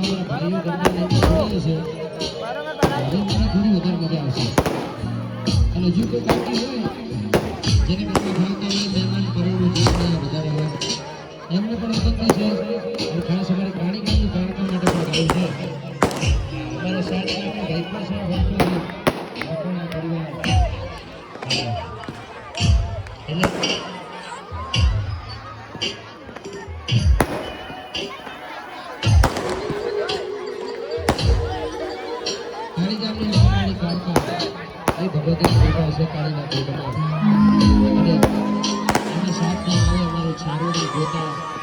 અમારા ભાઈઓ ગરબા લઈને છે હવે મને થોડી વધારે મજા આવશે અને હજુ કોઈ બાકી હોય જેને ગરબા ભાવતા હોય મહેમાન કરોડો જેટલા વધારે હોય એમને પણ વિનંતી છે અને ખાસ અમારે કાણીકામની બાળકો માટે પણ ગાવું છે અમારા સાથે ભાઈ પણ છે આપણને પરિવાર એટલે ભગવતી કૃપા છે કાળીના કૃપામાં અને એના સાથમાં આવે અમારો ચારોડી ગોતા